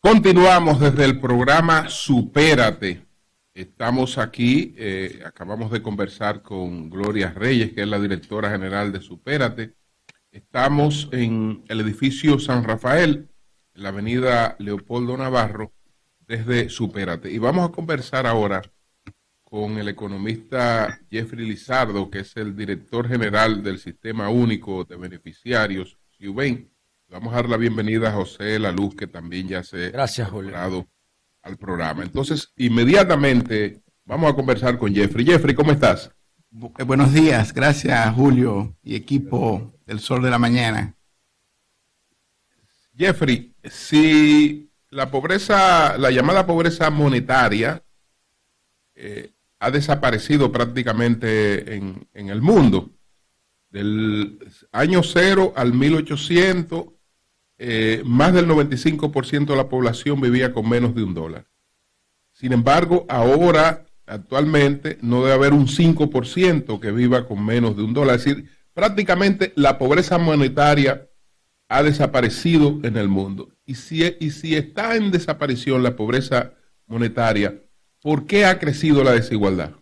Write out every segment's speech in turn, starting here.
Continuamos desde el programa Supérate. Estamos aquí, acabamos de conversar con Gloria Reyes, que es la directora general de Supérate. Estamos en el edificio San Rafael, en la avenida Leopoldo Navarro, desde Supérate. Y vamos a conversar ahora con el economista Jeffrey Lizardo, que es el director general del Sistema Único de Beneficiarios, SIUBEN. Vamos a dar la bienvenida a José La Luz, que también ya se ha incorporado al programa. Entonces, inmediatamente vamos a conversar con Jeffrey. Jeffrey, ¿cómo estás? Buenos días, gracias Julio y equipo del Sol de la Mañana. Jeffrey, si la pobreza, la llamada pobreza monetaria, ha desaparecido prácticamente en el mundo, del año 0 al 1800, más del 95% de la población vivía con menos de $1. Sin embargo, ahora, actualmente, no debe haber un 5% que viva con menos de $1. Es decir, prácticamente la pobreza monetaria ha desaparecido en el mundo. Y si está en desaparición la pobreza monetaria, ¿por qué ha crecido la desigualdad?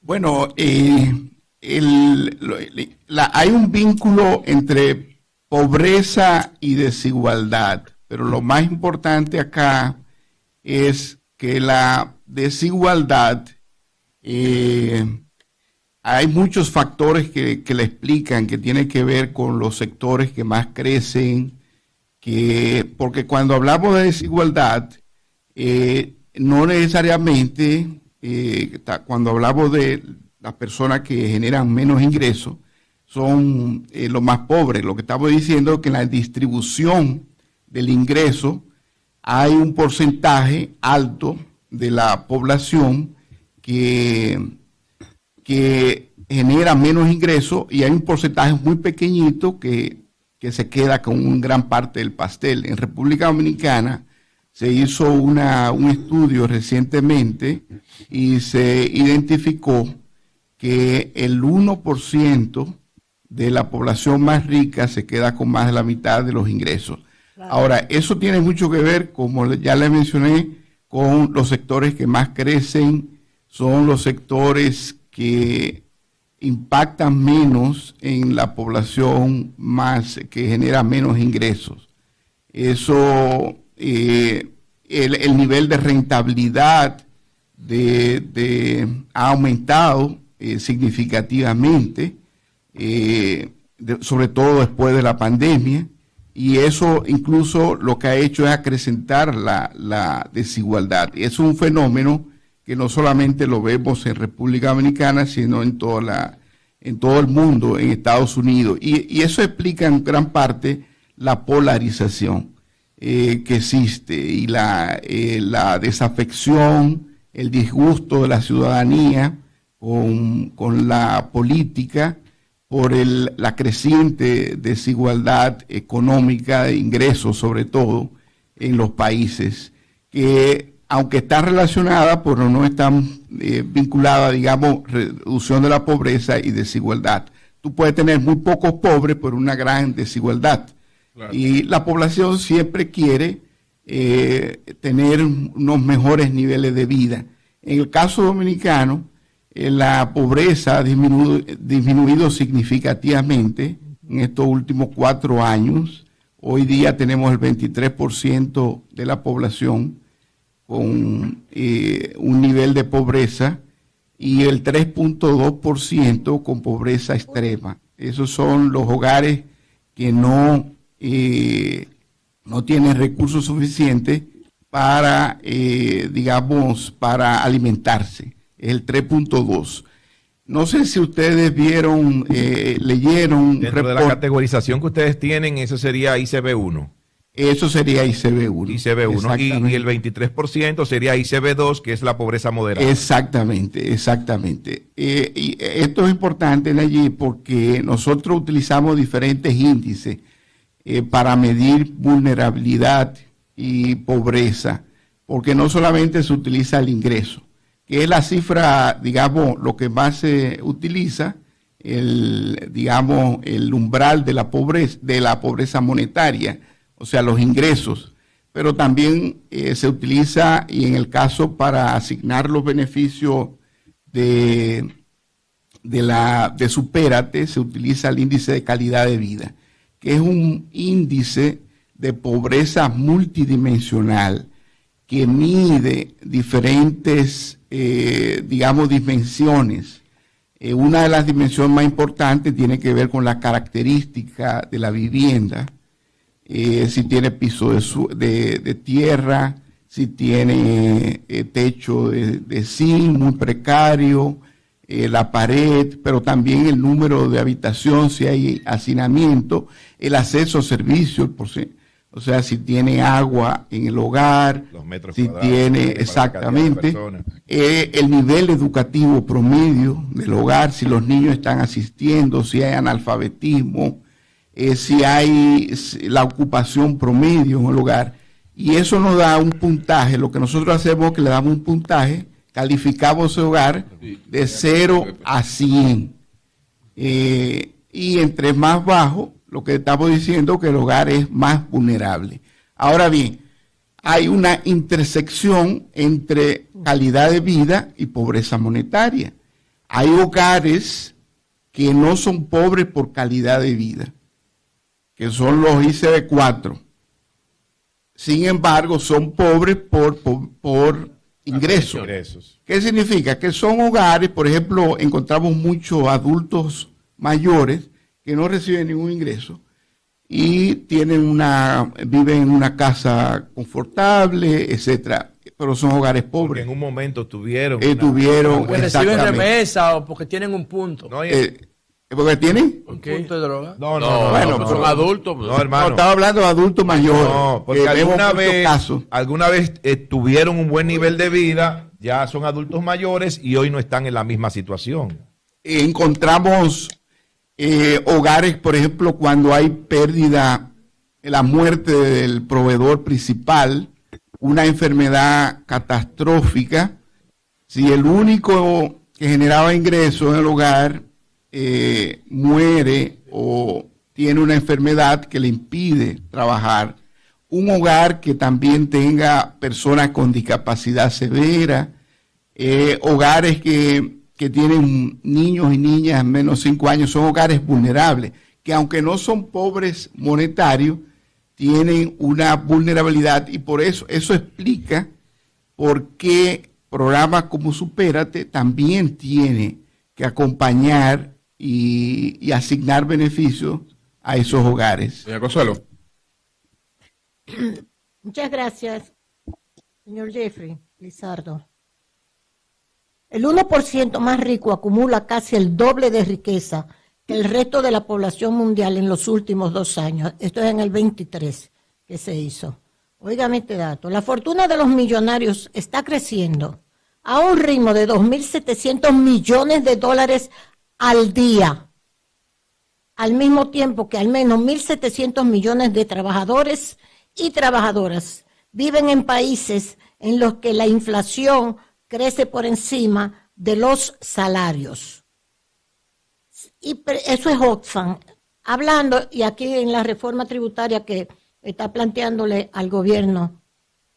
Bueno, hay un vínculo entre pobreza y desigualdad, pero lo más importante acá es que la desigualdad, hay muchos factores que la explican, que tiene que ver con los sectores que más crecen, porque cuando hablamos de desigualdad, no necesariamente, cuando hablamos de las personas que generan menos ingresos, son los más pobres. Lo que estamos diciendo es que en la distribución del ingreso hay un porcentaje alto de la población que genera menos ingresos y hay un porcentaje muy pequeñito que se queda con una gran parte del pastel. En República Dominicana se hizo un estudio recientemente y se identificó que el 1% de la población más rica se queda con más de la mitad de los ingresos. Claro. Ahora, eso tiene mucho que ver, como ya le mencioné, con los sectores que más crecen, son los sectores que impactan menos en la población más que genera menos ingresos. Eso, el nivel de rentabilidad ha aumentado significativamente, sobre todo después de la pandemia, y eso incluso lo que ha hecho es acrecentar la desigualdad. Es un fenómeno que no solamente lo vemos en República Dominicana, sino en todo el mundo, en Estados Unidos. Y eso explica en gran parte la polarización que existe y la desafección, el disgusto de la ciudadanía con la política por la creciente desigualdad económica de ingresos, sobre todo en los países, que aunque está relacionada, pero no están vinculada, digamos, reducción de la pobreza y desigualdad. Tú puedes tener muy pocos pobres, pero una gran desigualdad. Claro. Y la población siempre quiere tener unos mejores niveles de vida. En el caso dominicano, la pobreza ha disminuido significativamente en estos últimos 4 años. Hoy día tenemos el 23% de la población con un nivel de pobreza y el 3.2% con pobreza extrema. Esos son los hogares que no tienen recursos suficientes para, para alimentarse. Es el 3.2. No sé si ustedes vieron, leyeron... Dentro de la categorización que ustedes tienen, eso sería ICB1. Eso sería ICB1. ICB1 y el 23% sería ICB2, que es la pobreza moderada. Exactamente. Y esto es importante, Nayib, porque nosotros utilizamos diferentes índices para medir vulnerabilidad y pobreza, porque no solamente se utiliza el ingreso, que es la cifra, digamos, lo que más se utiliza, el umbral de la pobreza monetaria, o sea, los ingresos. pero también se utiliza, y en el caso para asignar los beneficios de Supérate, se utiliza el índice de calidad de vida, que es un índice de pobreza multidimensional que mide diferentes, dimensiones. Una de las dimensiones más importantes tiene que ver con la característica de la vivienda, si tiene piso de tierra, si tiene techo de zinc muy precario, la pared, pero también el número de habitación, si hay hacinamiento, el acceso a servicios, o sea, si tiene agua en el hogar, los metros si cuadrados, tiene exactamente el nivel educativo promedio del hogar, si los niños están asistiendo, si hay analfabetismo, si hay la ocupación promedio en el hogar, y eso nos da un puntaje. Lo que nosotros hacemos es que le damos un puntaje, calificamos ese hogar de 0 a 100, y entre más bajo, lo que estamos diciendo que el hogar es más vulnerable. Ahora bien, hay una intersección entre calidad de vida y pobreza monetaria. Hay hogares que no son pobres por calidad de vida, que son los ICD4. Sin embargo, son pobres por ingresos. ¿Qué significa? Que son hogares, por ejemplo, encontramos muchos adultos mayores que no reciben ningún ingreso y viven en una casa confortable, etcétera, pero son hogares pobres. Porque en un momento tuvieron porque reciben remesa o porque tienen un punto. No, ¿Porque tienen? ¿Un punto de droga? No, Bueno, son adultos. No, hermano. No, estaba hablando de adultos mayores. No, porque alguna vez tuvieron un buen nivel de vida, ya son adultos mayores y hoy no están en la misma situación. Encontramos hogares, por ejemplo, cuando hay pérdida, la muerte del proveedor principal, una enfermedad catastrófica, si el único que generaba ingresos en el hogar muere o tiene una enfermedad que le impide trabajar, un hogar que también tenga personas con discapacidad severa, hogares que tienen niños y niñas menos de 5 años, son hogares vulnerables, que aunque no son pobres monetarios, tienen una vulnerabilidad, y por eso explica por qué programas como Supérate también tiene que acompañar y asignar beneficios a esos hogares. Doña Consuelo. Muchas gracias, señor Jeffrey Lizardo. El 1% más rico acumula casi el doble de riqueza que el resto de la población mundial en los últimos 2 años. Esto es en el 23 que se hizo. Óigame este dato. La fortuna de los millonarios está creciendo a un ritmo de 2.700 millones de dólares al día, al mismo tiempo que al menos 1.700 millones de trabajadores y trabajadoras viven en países en los que la inflación crece por encima de los salarios. Y eso es Oxfam hablando, y aquí en la reforma tributaria que está planteándole al gobierno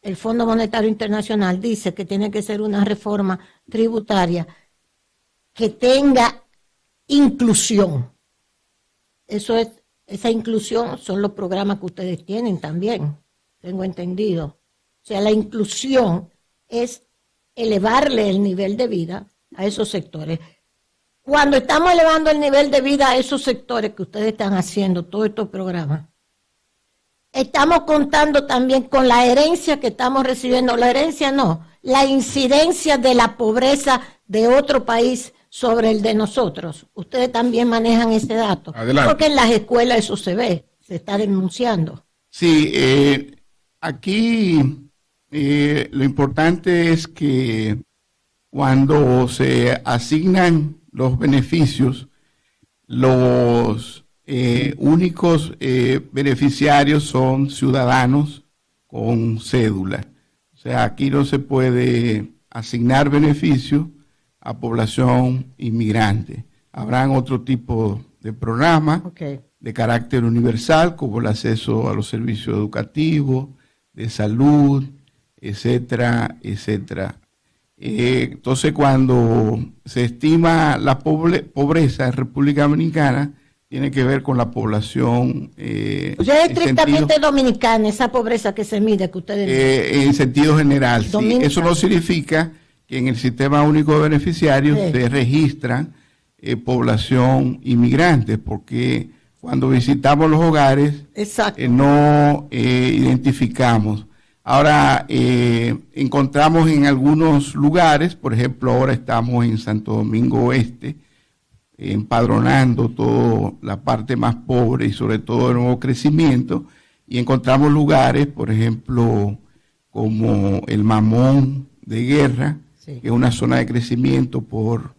el Fondo Monetario Internacional, dice que tiene que ser una reforma tributaria que tenga inclusión. Esa inclusión son los programas que ustedes tienen también, tengo entendido. O sea, la inclusión es elevarle el nivel de vida a esos sectores. Cuando estamos elevando el nivel de vida a esos sectores que ustedes están haciendo, todos estos programas, estamos contando también con la herencia que estamos recibiendo. La herencia no, la incidencia de la pobreza de otro país sobre el de nosotros. Ustedes también manejan ese dato. Adelante. Porque en las escuelas eso se ve, se está denunciando. Sí, aquí lo importante es que cuando se asignan los beneficios, los únicos beneficiarios son ciudadanos con cédula. O sea, aquí no se puede asignar beneficios a población inmigrante. Habrán otro tipo de programas de carácter universal, como el acceso a los servicios educativos, de salud, etcétera, etcétera. Entonces, cuando se estima la pobreza en República Dominicana, tiene que ver con la población. O sea, es estrictamente dominicana esa pobreza que se mide, que ustedes en sentido general, sí. Eso no significa que en el Sistema Único de Beneficiarios se registran población inmigrante, porque cuando visitamos los hogares no identificamos. Ahora, encontramos en algunos lugares, por ejemplo, ahora estamos en Santo Domingo Oeste, empadronando toda la parte más pobre y sobre todo el nuevo crecimiento, y encontramos lugares, por ejemplo, como el Mamón de Guerra, que es una zona de crecimiento por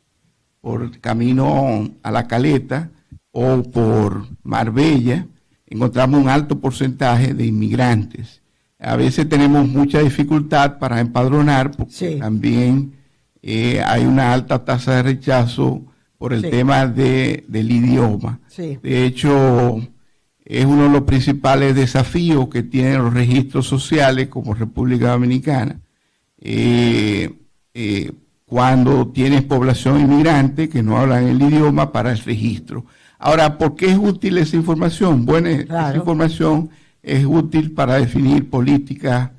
camino a La Caleta o por Marbella. Encontramos un alto porcentaje de inmigrantes. A veces tenemos mucha dificultad para empadronar porque también hay una alta tasa de rechazo por el tema del idioma. De hecho, es uno de los principales desafíos que tienen los registros sociales como República Dominicana. Cuando tienes población inmigrante que no hablan el idioma para el registro. Ahora, ¿por qué es útil esa información? Bueno, esa información es útil para definir políticas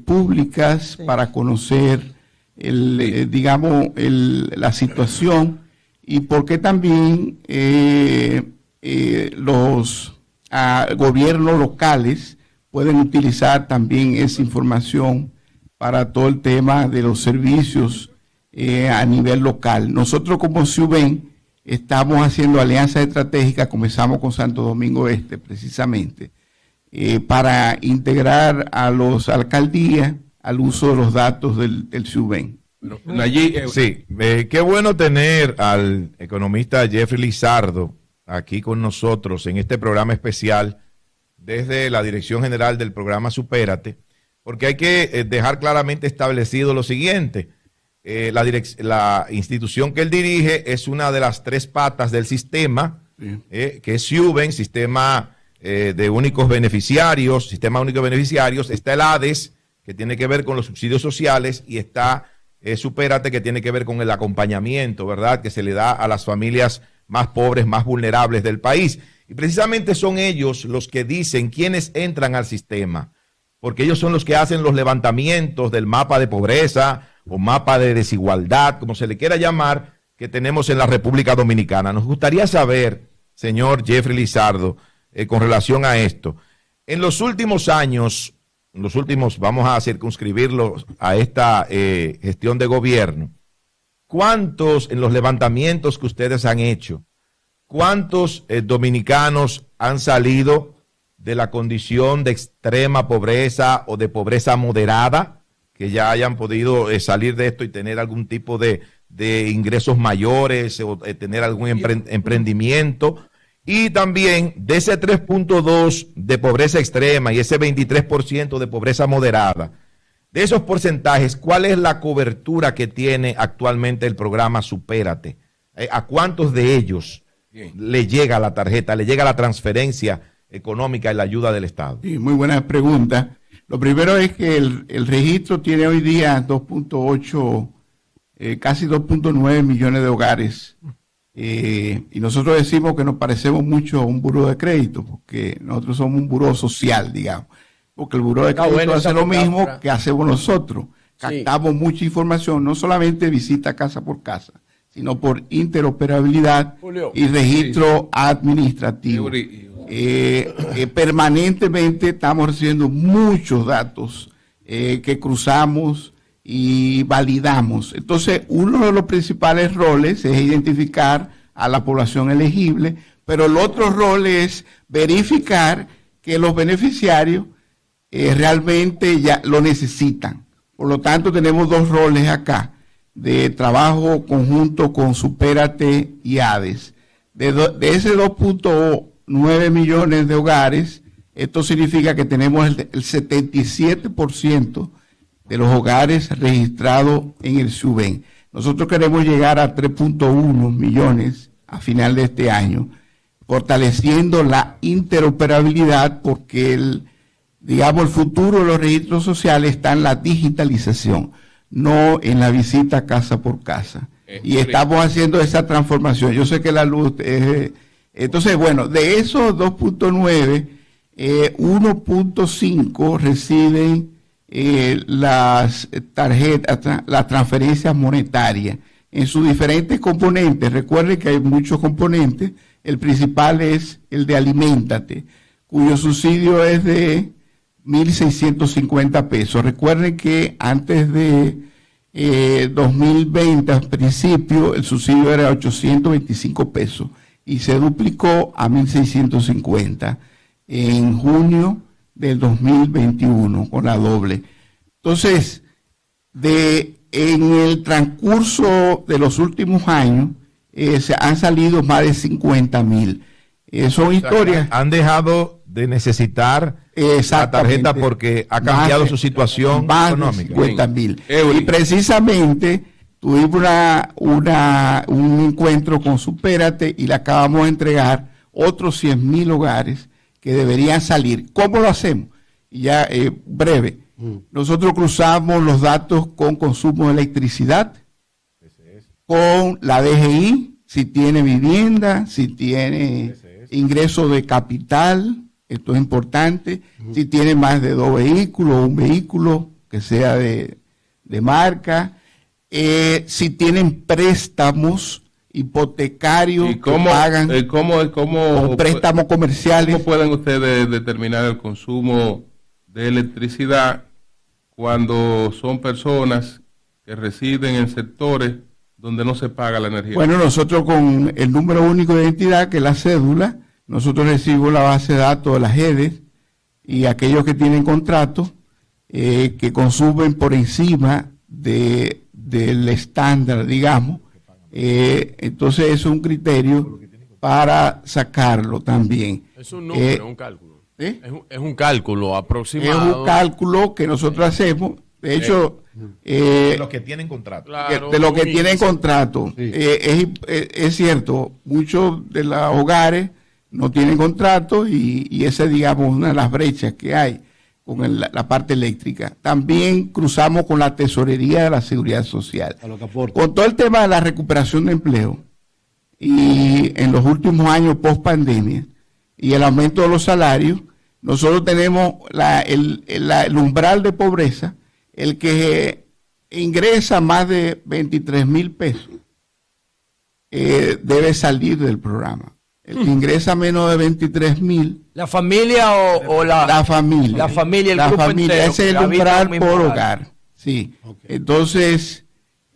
públicas, para conocer la situación, y porque también los gobiernos locales pueden utilizar también esa información para todo el tema de los servicios a nivel local. Nosotros como SUBEN estamos haciendo alianzas estratégicas, comenzamos con Santo Domingo Este precisamente, para integrar a las alcaldías al uso de los datos del SUBEN. Sí, qué bueno tener al economista Jeffrey Lizardo aquí con nosotros en este programa especial desde la Dirección General del programa Supérate, porque hay que dejar claramente establecido lo siguiente. La institución que él dirige es una de las tres patas del sistema, que es SUBEN, Sistema de Únicos Beneficiarios, Sistema Único de Beneficiarios. Está el ADES, que tiene que ver con los subsidios sociales, y está Supérate, que tiene que ver con el acompañamiento, ¿verdad?, que se le da a las familias más pobres, más vulnerables del país. Y precisamente son ellos los que dicen quiénes entran al sistema, porque ellos son los que hacen los levantamientos del mapa de pobreza o mapa de desigualdad, como se le quiera llamar, que tenemos en la República Dominicana. Nos gustaría saber, señor Jeffrey Lizardo, con relación a esto, en los últimos años, vamos a circunscribirlo a esta gestión de gobierno, ¿cuántos, en los levantamientos que ustedes han hecho, cuántos dominicanos han salido de la condición de extrema pobreza o de pobreza moderada, que ya hayan podido salir de esto y tener algún tipo de ingresos mayores o tener algún emprendimiento? Y también de ese 3.2 de pobreza extrema y ese 23% de pobreza moderada, de esos porcentajes, ¿cuál es la cobertura que tiene actualmente el programa Supérate? ¿A cuántos de ellos le llega la tarjeta, le llega la transferencia económica y la ayuda del Estado? Sí, muy buena pregunta. Lo primero es que el registro tiene hoy día 2.8, casi 2.9 millones de hogares. Y nosotros decimos que nos parecemos mucho a un buró de crédito, porque nosotros somos un buró social, digamos. Porque el buró de crédito hace lo mismo que hacemos nosotros. Captamos mucha información, no solamente visita casa por casa, sino por interoperabilidad y registro administrativo. Permanentemente estamos recibiendo muchos datos que cruzamos y validamos. Entonces, uno de los principales roles es identificar a la población elegible, pero el otro rol es verificar que los beneficiarios realmente ya lo necesitan. Por lo tanto, tenemos dos roles acá, de trabajo conjunto con Supérate y ADES. De ese 2.9 millones de hogares, esto significa que tenemos el 77% de los hogares registrados en el SUBEN. Nosotros queremos llegar a 3.1 millones a final de este año, fortaleciendo la interoperabilidad, porque digamos, el futuro de los registros sociales está en la digitalización, no en la visita casa por casa. Y estamos haciendo esa transformación. Yo sé que la luz es... Entonces, bueno, de esos 2.9, 1.5 reciben las tarjetas, las transferencias monetarias en sus diferentes componentes. Recuerden que hay muchos componentes. El principal es el de Aliméntate, cuyo subsidio es de 1.650 pesos. Recuerden que antes de 2020, al principio, el subsidio era 825 pesos y se duplicó a 1.650 en junio del 2021 con la doble. Entonces, en el transcurso de los últimos años, se han salido más de 50,000. Son historias. Han dejado de necesitar la tarjeta porque ha cambiado su situación económica. 50,000. Y precisamente tuvimos un encuentro con Supérate y le acabamos de entregar otros 100,000 hogares que deberían salir. ¿Cómo lo hacemos? Ya breve. Nosotros cruzamos los datos con consumo de electricidad, con la DGI, si tiene vivienda, si tiene ingreso de capital, esto es importante, si tiene más de 2 vehículos, un vehículo que sea de marca, si tienen préstamos hipotecarios ¿y cómo, que pagan o préstamos comerciales. ¿Cómo pueden ustedes determinar el consumo de electricidad cuando son personas que residen en sectores donde no se paga la energía? Bueno, nosotros con el número único de identidad, que es la cédula, nosotros recibimos la base de datos de las EDES y aquellos que tienen contratos que consumen por encima del estándar, digamos. Entonces eso es un criterio para sacarlo también. Es un número, un cálculo. Es un cálculo aproximado. Es un cálculo que nosotros hacemos. De hecho, de los que tienen contrato. Claro, de los que tienen contrato. Sí. Es cierto, muchos de los hogares no tienen contrato y esa es, digamos, una de las brechas que hay con la parte eléctrica. También cruzamos con la tesorería de la Seguridad Social. Con todo el tema de la recuperación de empleo y en los últimos años post pandemia y el aumento de los salarios, nosotros tenemos el umbral de pobreza. El que ingresa más de 23,000 pesos debe salir del programa. El que ingresa menos de 23,000. ¿La familia o la familia? La familia, el grupo entero. Ese es el umbral por hogar. Sí. Okay. Entonces.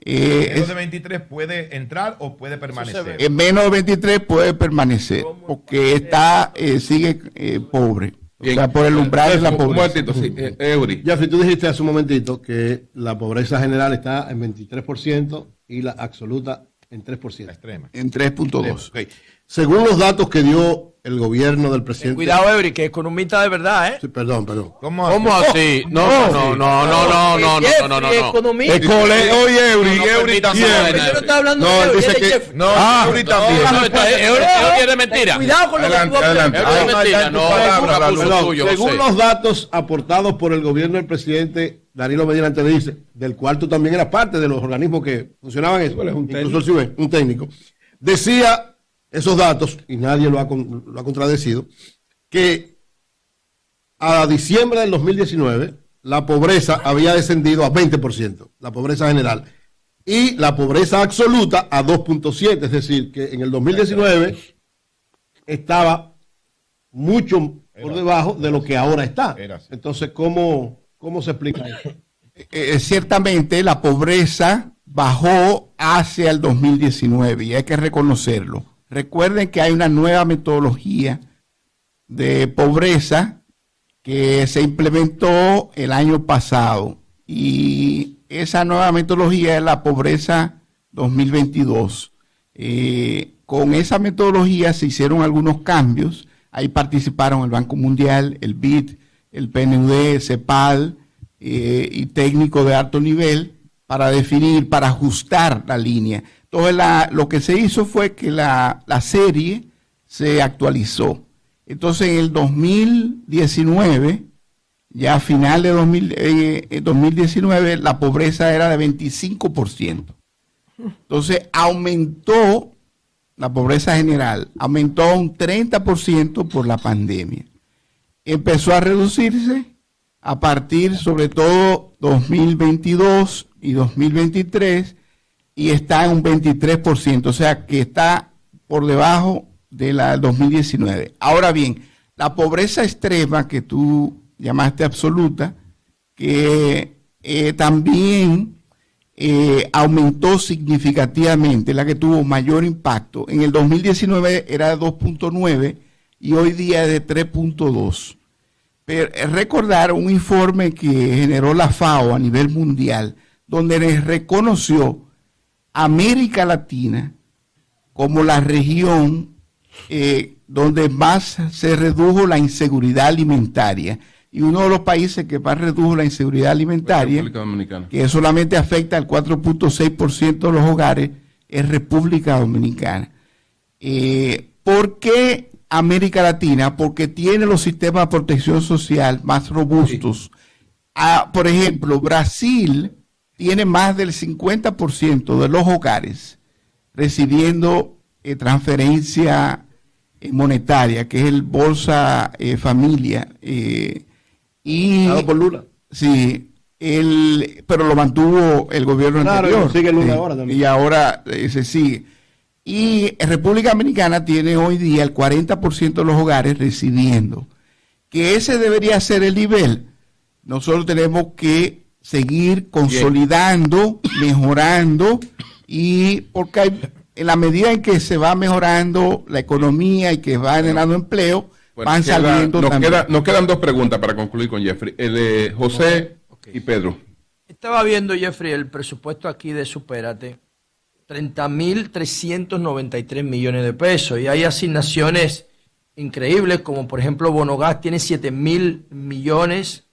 ¿Menos de 23 puede entrar o puede permanecer? En menos de 23 puede permanecer porque sigue pobre. Bien. O sea, por el umbral de la pobreza. Jeffrey, tú dijiste hace un momentito que la pobreza general está en 23% y la absoluta en 3%. La extrema. En 3.2. Okay. Según los datos que dio el gobierno del presidente... Cuidado, Eury, que es economista de verdad, ¿eh? Sí, perdón. ¿Cómo así? No. Oye, Eury también. Yo no estaba hablando de Eury, dice que... Eury también. Eury es de mentira. Cuidado con lo que tú hablas. Según los datos aportados por el gobierno del presidente Danilo Medina Antedice, del cual tú también eras parte de los organismos que funcionaban eso, incluso el CIBE, un técnico, decía esos datos, y nadie lo ha contradecido, que a diciembre del 2019 la pobreza había descendido a 20%, la pobreza general, y la pobreza absoluta a 2.7%, es decir, que en el 2019 estaba mucho por debajo de lo que ahora está. Entonces, ¿cómo se explica eso? Ciertamente la pobreza bajó hacia el 2019 y hay que reconocerlo. Recuerden que hay una nueva metodología de pobreza que se implementó el año pasado y esa nueva metodología es la pobreza 2022. Con esa metodología se hicieron algunos cambios. Ahí participaron el Banco Mundial, el BID, el PNUD, CEPAL y técnicos de alto nivel para definir, para ajustar la línea. Entonces lo que se hizo fue que la serie se actualizó. Entonces en el 2019 ya a final de 2019 la pobreza era de 25%. Entonces aumentó la pobreza general, aumentó a un 30% por la pandemia. Empezó a reducirse a partir sobre todo 2022 y 2023 y está en un 23%, o sea que está por debajo de la del 2019. Ahora bien, la pobreza extrema que tú llamaste absoluta, que también aumentó significativamente, la que tuvo mayor impacto. En el 2019 era de 2.9 y hoy día es de 3.2. Pero recordar un informe que generó la FAO a nivel mundial, donde les reconoció América Latina como la región donde más se redujo la inseguridad alimentaria. Y uno de los países que más redujo la inseguridad alimentaria, que solamente afecta al 4.6% de los hogares, es República Dominicana. ¿Por qué América Latina? Porque tiene los sistemas de protección social más robustos. Por ejemplo, Brasil tiene más del 50% de los hogares recibiendo transferencia monetaria, que es el Bolsa Familia. Dado por Lula. Sí, pero lo mantuvo el gobierno anterior. Sigue Lula ahora también. Y ahora se sigue. Y República Dominicana tiene hoy día el 40% de los hogares recibiendo. Que ese debería ser el nivel. Nosotros tenemos que seguir consolidando, mejorando, y porque en la medida en que se va mejorando la economía y que va generando empleo, van saliendo también. Nos quedan dos preguntas para concluir con Jeffrey. José y Pedro. Estaba viendo, Jeffrey, el presupuesto aquí de Supérate. 30.393 millones de pesos. Y hay asignaciones increíbles, como por ejemplo Bonogas tiene 7.000 millones.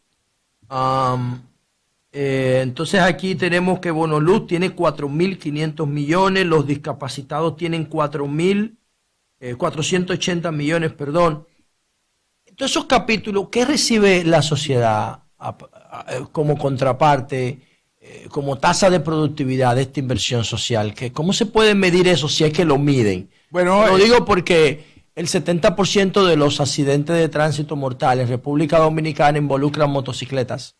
Entonces aquí tenemos que Bonoluz tiene 4.500 millones, los discapacitados tienen 480 millones, perdón. Entonces esos capítulos, ¿qué recibe la sociedad como contraparte, como tasa de productividad de esta inversión social? ¿Cómo se puede medir eso si es que lo miden? Bueno, lo digo porque el 70% de los accidentes de tránsito mortales en República Dominicana involucran motocicletas.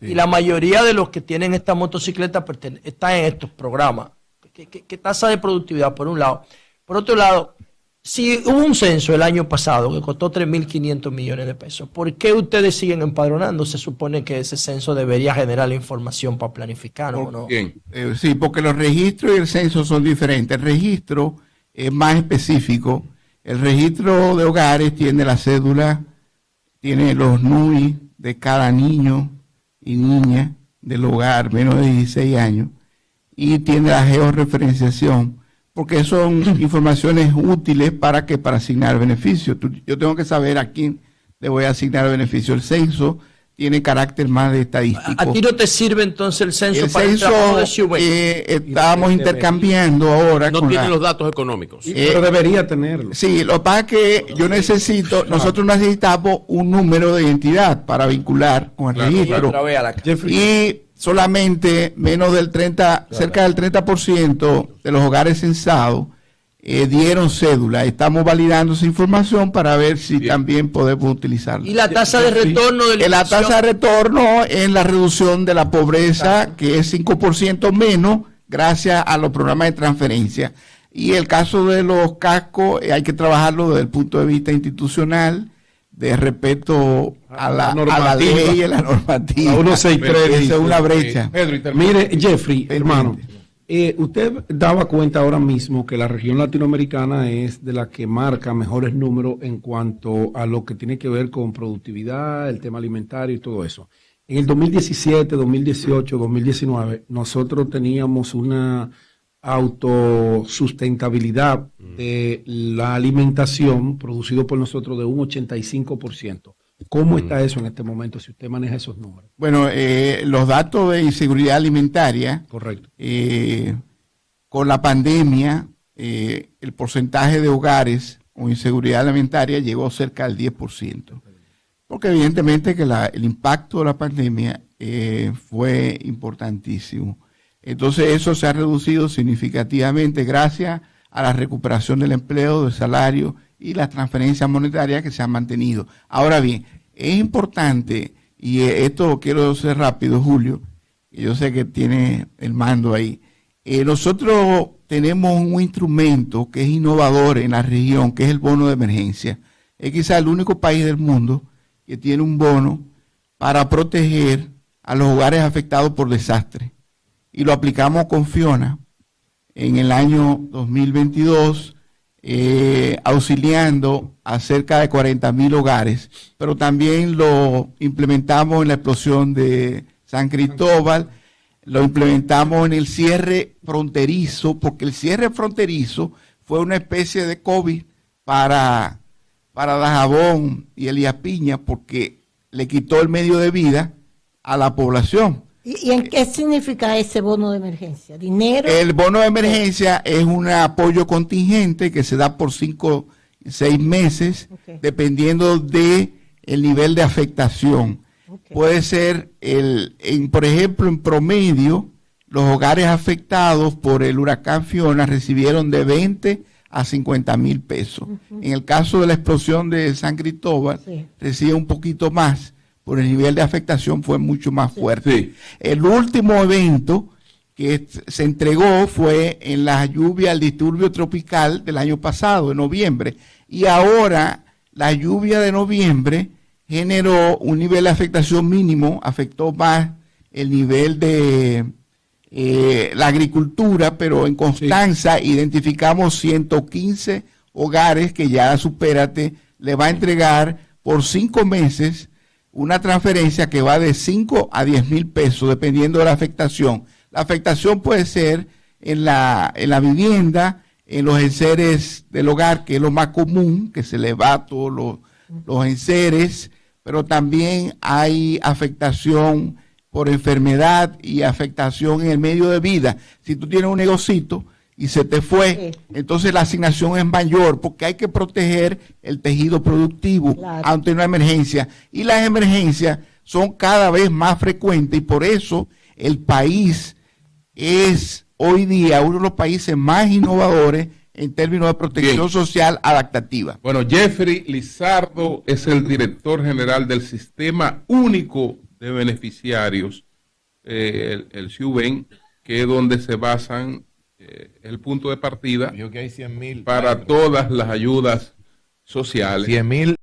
Sí. Y la mayoría de los que tienen esta motocicleta están en estos programas. ¿Qué tasa de productividad por un lado? Por otro lado, si hubo un censo el año pasado que costó 3.500 millones de pesos, ¿por qué ustedes siguen empadronando? Se supone que ese censo debería generar la información para planificar, ¿o no? Sí, porque los registros y el censo son diferentes. El registro es más específico. El registro de hogares tiene la cédula, tiene los NUI de cada niño y niña del hogar menos de 16 años y tiene la georreferenciación, porque son informaciones útiles para asignar beneficios. Yo tengo que saber a quién le voy a asignar beneficio. El censo tiene carácter más de estadístico. ¿A ti no te sirve entonces el censo para el trabajo de Ciudad? Estábamos intercambiando ahora. No tiene los datos económicos. Pero debería tenerlo. Sí, lo que pasa es que yo nosotros necesitamos un número de identidad para vincular con el registro. Y solamente menos del 30, cerca del 30% de los hogares censados dieron cédula. Estamos validando esa información para ver si también podemos utilizarla. ¿Y la tasa de retorno de la tasa de retorno en la reducción de la pobreza, que es 5% menos gracias a los programas de transferencia? Y el caso de los cascos hay que trabajarlo desde el punto de vista institucional, de respeto a la ley y a la normativa. A 163 esa es una brecha. Mire, Jeffrey, hermano, usted daba cuenta ahora mismo que la región latinoamericana es de la que marca mejores números en cuanto a lo que tiene que ver con productividad, el tema alimentario y todo eso. En el 2017, 2018, 2019, nosotros teníamos una autosustentabilidad de la alimentación producido por nosotros de un 85%. ¿Cómo está eso en este momento si usted maneja esos números? Bueno, los datos de inseguridad alimentaria, correcto. Con la pandemia, el porcentaje de hogares con inseguridad alimentaria llegó cerca del 10%. Porque evidentemente que el impacto de la pandemia fue importantísimo. Entonces eso se ha reducido significativamente gracias a la recuperación del empleo, del salario y las transferencias monetarias que se han mantenido. Ahora bien, es importante, y esto lo quiero hacer rápido, Julio, y yo sé que tiene el mando ahí. Nosotros tenemos un instrumento que es innovador en la región, que es el bono de emergencia. Es quizá el único país del mundo que tiene un bono para proteger a los hogares afectados por desastres. Y lo aplicamos con Fiona en el año 2022, auxiliando a cerca de 40,000 hogares, pero también lo implementamos en la explosión de San Cristóbal, lo implementamos en el cierre fronterizo, porque el cierre fronterizo fue una especie de COVID para Dajabón y Elías Piña, porque le quitó el medio de vida a la población. ¿Y en qué significa ese bono de emergencia? ¿Dinero? El bono de emergencia es un apoyo contingente que se da por 5 y 6 meses, dependiendo de el nivel de afectación. Puede ser, por ejemplo, en promedio, los hogares afectados por el huracán Fiona recibieron de 20 a 50,000 pesos. En el caso de la explosión de San Cristóbal, recibe un poquito más. Por el nivel de afectación fue mucho más fuerte. Sí. El último evento que se entregó fue en la lluvia, el disturbio tropical del año pasado, en noviembre. Y ahora la lluvia de noviembre generó un nivel de afectación mínimo, afectó más el nivel de la agricultura, pero en Constanza identificamos 115 hogares que ya Supérate le va a entregar por 5 meses una transferencia que va de 5 a 10,000 pesos, dependiendo de la afectación. La afectación puede ser en la vivienda, en los enseres del hogar, que es lo más común, que se le va todos los enseres, pero también hay afectación por enfermedad y afectación en el medio de vida. Si tú tienes un negocito y se te fue, entonces la asignación es mayor, porque hay que proteger el tejido productivo ante una emergencia. Y las emergencias son cada vez más frecuentes, y por eso el país es hoy día uno de los países más innovadores en términos de protección social adaptativa. Bueno, Jeffrey Lizardo es el director general del Sistema Único de Beneficiarios, el SIUBEN, que es donde se basan el punto de partida que hay 100,000 para todas las ayudas sociales. 100,000